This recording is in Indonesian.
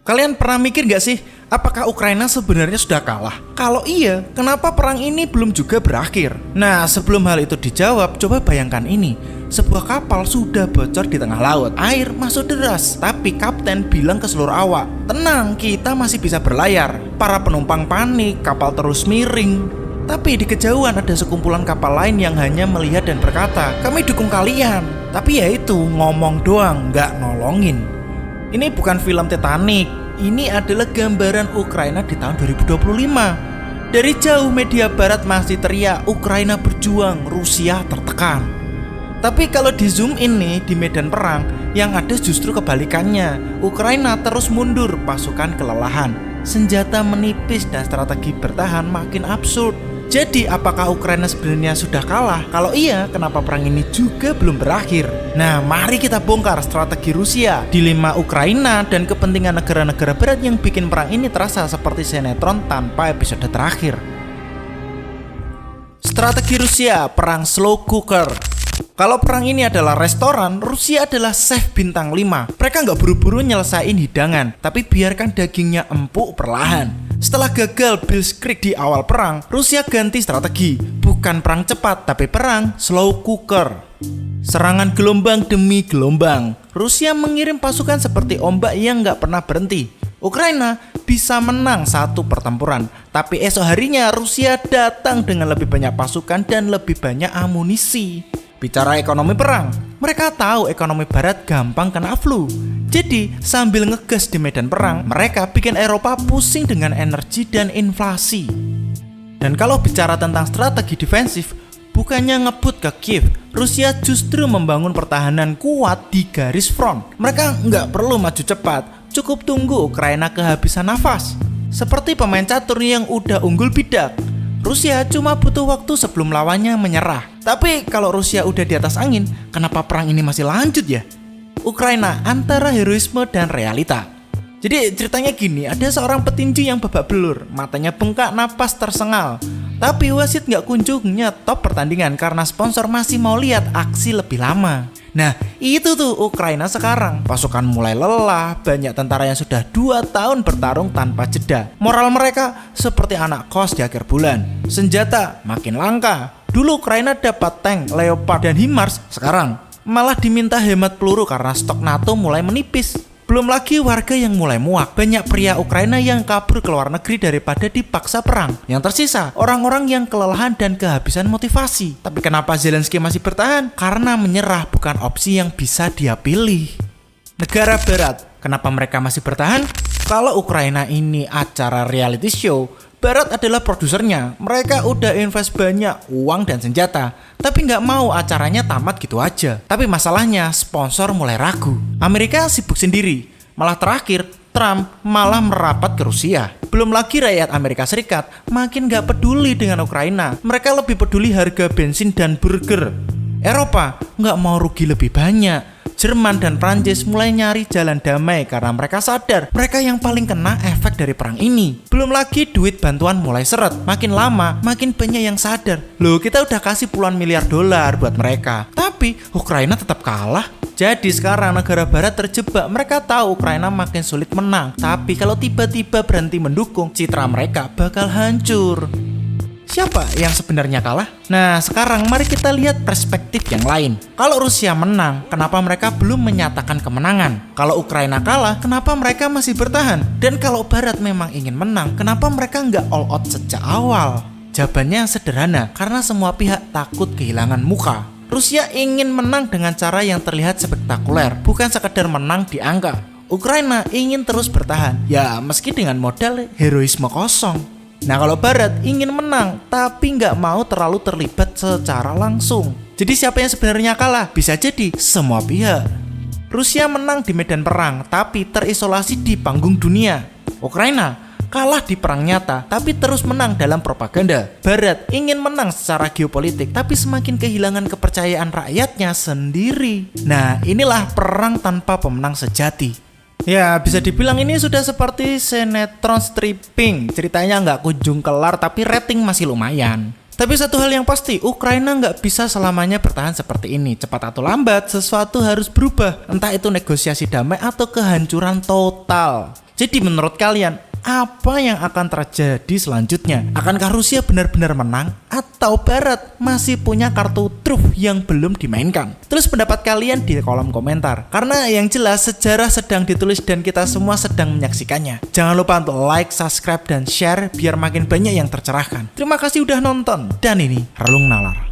Kalian pernah mikir gak sih, apakah Ukraina sebenarnya sudah kalah? Kalau iya, kenapa perang ini belum juga berakhir? Nah, sebelum hal itu dijawab, coba bayangkan ini. Sebuah kapal sudah bocor di tengah laut, air masuk deras, tapi kapten bilang ke seluruh awak, tenang, kita masih bisa berlayar. Para penumpang panik, kapal terus miring. Tapi di kejauhan ada sekumpulan kapal lain yang hanya melihat dan berkata, kami dukung kalian. Tapi ya itu, ngomong doang, gak nolongin. Ini bukan film Titanic, ini adalah gambaran Ukraina di tahun 2025. Dari jauh media barat masih teriak, Ukraina berjuang, Rusia tertekan. Tapi kalau di zoom in nih di medan perang, yang ada justru kebalikannya. Ukraina terus mundur, pasukan kelelahan, senjata menipis dan strategi bertahan makin absurd. Jadi apakah Ukraina sebenarnya sudah kalah? Kalau iya, kenapa perang ini juga belum berakhir? Nah, mari kita bongkar strategi Rusia, dilema Ukraina, dan kepentingan negara-negara barat yang bikin perang ini terasa seperti sinetron tanpa episode terakhir. Strategi Rusia, perang slow cooker. Kalau perang ini adalah restoran, Rusia adalah chef bintang 5. Mereka nggak buru-buru nyelesain hidangan, tapi biarkan dagingnya empuk perlahan. Setelah gagal Blitzkrieg di awal perang, Rusia ganti strategi. Bukan perang cepat, tapi perang slow cooker. Serangan gelombang demi gelombang. Rusia mengirim pasukan seperti ombak yang nggak pernah berhenti. Ukraina bisa menang satu pertempuran, tapi esok harinya Rusia datang dengan lebih banyak pasukan dan lebih banyak amunisi. Bicara ekonomi perang, mereka tahu ekonomi barat gampang kena flu. Jadi sambil ngegas di medan perang, mereka bikin Eropa pusing dengan energi dan inflasi. Dan kalau bicara tentang strategi defensif, bukannya ngebut ke Kiev, Rusia justru membangun pertahanan kuat di garis front. Mereka nggak perlu maju cepat, cukup tunggu Ukraina kehabisan nafas. Seperti pemain catur yang udah unggul bidak, Rusia cuma butuh waktu sebelum lawannya menyerah. Tapi kalau Rusia udah di atas angin, kenapa perang ini masih lanjut ya? Ukraina antara heroisme dan realita. Jadi ceritanya gini, ada seorang petinju yang babak belur, matanya bengkak, napas tersengal. Tapi wasit gak kunjung nyetop pertandingan karena sponsor masih mau lihat aksi lebih lama. Nah, itu tuh Ukraina sekarang. Pasukan mulai lelah, banyak tentara yang sudah 2 tahun bertarung tanpa jeda. Moral mereka seperti anak kos di akhir bulan. Senjata makin langka. Dulu Ukraina dapat tank, Leopard, dan HIMARS. Sekarang malah diminta hemat peluru karena stok NATO mulai menipis. Belum lagi warga yang mulai muak. Banyak pria Ukraina yang kabur ke luar negeri daripada dipaksa perang. Yang tersisa orang-orang yang kelelahan dan kehabisan motivasi. Tapi kenapa Zelensky masih bertahan? Karena menyerah bukan opsi yang bisa dia pilih. Negara barat, kenapa mereka masih bertahan? Kalau Ukraina ini acara reality show, Barat adalah produsernya. Mereka udah invest banyak uang dan senjata, tapi nggak mau acaranya tamat gitu aja. Tapi masalahnya sponsor mulai ragu. Amerika sibuk sendiri. Malah terakhir Trump malah merapat ke Rusia. Belum lagi rakyat Amerika Serikat makin nggak peduli dengan Ukraina. Mereka lebih peduli harga bensin dan burger. Eropa nggak mau rugi lebih banyak. Jerman dan Prancis mulai nyari jalan damai karena mereka sadar mereka yang paling kena efek dari perang ini. Belum lagi duit bantuan mulai seret. Makin lama, makin banyak yang sadar. Loh, kita udah kasih puluhan miliar dolar buat mereka. Tapi Ukraina tetap kalah. Jadi sekarang negara barat terjebak. Mereka tahu Ukraina makin sulit menang. Tapi kalau tiba-tiba berhenti mendukung, citra mereka bakal hancur. Siapa yang sebenarnya kalah? Nah, sekarang mari kita lihat perspektif yang lain. Kalau Rusia menang, kenapa mereka belum menyatakan kemenangan? Kalau Ukraina kalah, kenapa mereka masih bertahan? Dan kalau Barat memang ingin menang, kenapa mereka nggak all out sejak awal? Jawabannya sederhana, karena semua pihak takut kehilangan muka. Rusia ingin menang dengan cara yang terlihat spektakuler, bukan sekedar menang di angka. Ukraina ingin terus bertahan, ya meski dengan modal heroisme kosong. Nah, kalau Barat ingin menang tapi nggak mau terlalu terlibat secara langsung. Jadi siapa yang sebenarnya kalah? Bisa jadi semua pihak. Rusia menang di medan perang tapi terisolasi di panggung dunia. Ukraina kalah di perang nyata tapi terus menang dalam propaganda. Barat ingin menang secara geopolitik tapi semakin kehilangan kepercayaan rakyatnya sendiri. Nah, inilah perang tanpa pemenang sejati. Ya, bisa dibilang ini sudah seperti sinetron stripping. Ceritanya nggak kunjung kelar tapi rating masih lumayan. Tapi satu hal yang pasti, Ukraina nggak bisa selamanya bertahan seperti ini. Cepat atau lambat, sesuatu harus berubah. Entah itu negosiasi damai atau kehancuran total. Jadi menurut kalian, apa yang akan terjadi selanjutnya? Akankah Rusia benar-benar menang atau Barat masih punya kartu truf yang belum dimainkan? Tulis pendapat kalian di kolom komentar. Karena yang jelas sejarah sedang ditulis dan kita semua sedang menyaksikannya. Jangan lupa untuk like, subscribe, dan share biar makin banyak yang tercerahkan. Terima kasih udah nonton. Dan ini Relung Nalar.